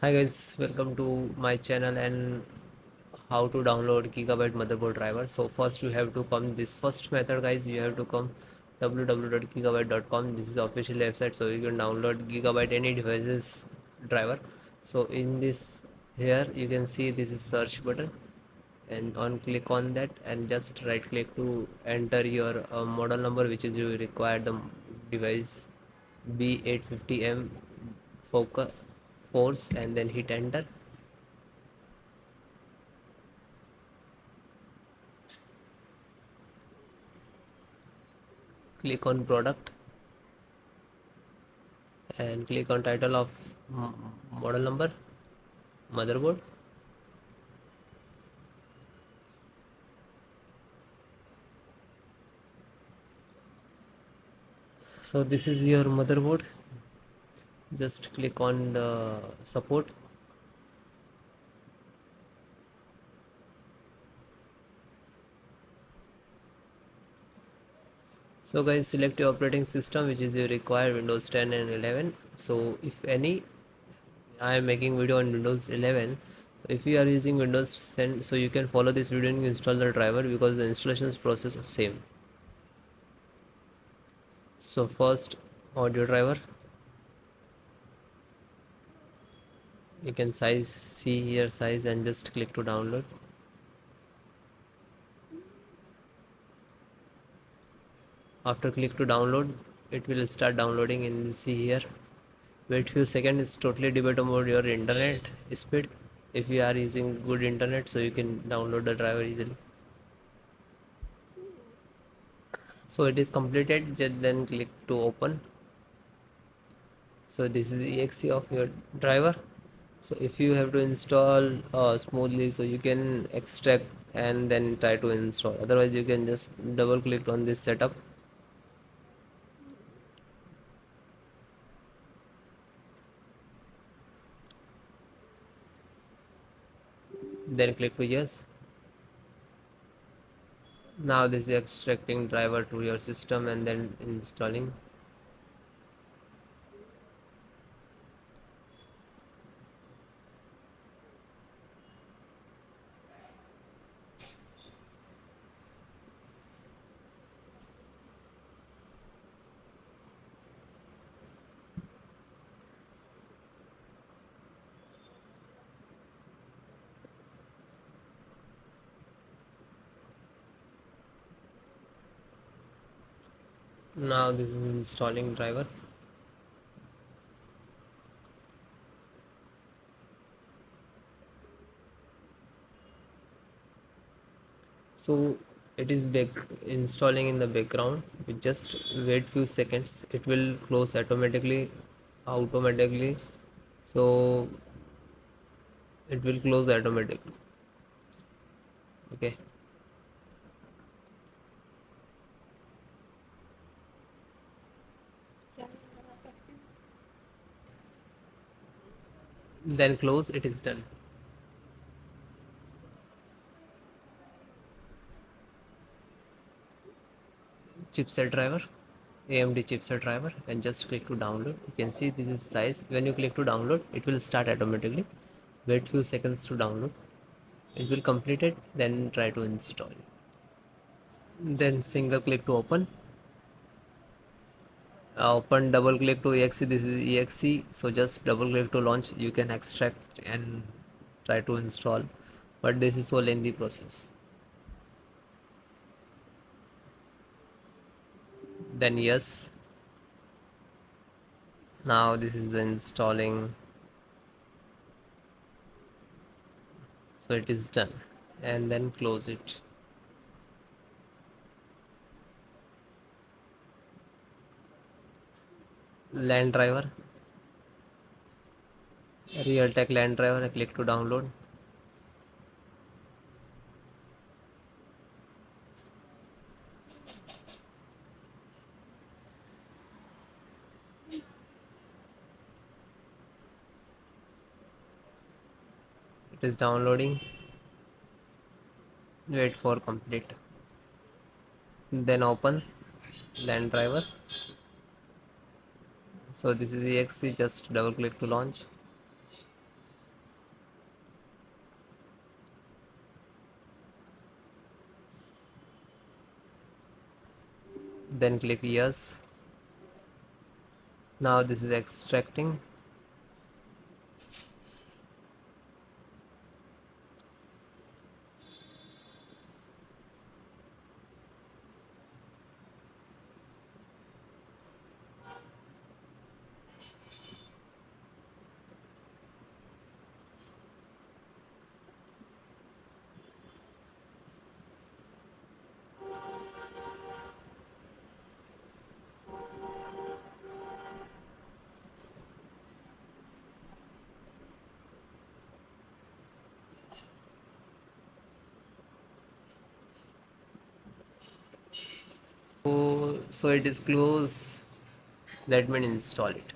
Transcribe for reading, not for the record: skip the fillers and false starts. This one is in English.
Hi guys, welcome to my channel and how to download Gigabyte motherboard driver. So first you have to come this first method guys, you have to come www.gigabyte.com. This is the official website, so you can download Gigabyte any devices driver. So in this here you can see this is search button, and on click on that and just right click to enter your model number which is you require the device B850M focus force, and then hit enter. Click on product and click on title of model number motherboard. So this is your motherboard. Just click on the support. So guys, select your operating system which is your required Windows 10 and 11. So if any, I am making video on Windows 11. So if you are using Windows 10, so you can follow this video and install the driver because the installations process is same. So first, audio driver, you can see here size and just click to download. After click to download, it will start downloading. In see here, wait few seconds. It's totally depend on your internet speed. If you are using good internet, so you can download the driver easily. So it is completed, just then click to open. So this is exe of your driver. So if you have to install smoothly, so you can extract and then try to install, otherwise you can just double click on this setup. Then click to yes. Now this is extracting driver to your system and then installing. Now this is installing driver. So it is back installing in the background. You just wait few seconds, it will close automatically. So it will close automatically. Okay, then close, it is done. Chipset driver, AMD chipset driver, and just click to download. You can see this is size. When you click to download, it will start automatically. Wait few seconds to download. It will complete it, then try to install. Then single click to open. Open, double click to exe. This is exe, so just double click to launch. You can extract and try to install, but this is so lengthy process. Then yes. Now this is installing, so it is done, and then close it. LAN driver, Realtek LAN driver. I click to download. It is downloading. Wait for complete. Then open LAN driver. So this is exe. Just double click to launch. then click yes. Now this is extracting. So it is close. Let me install it.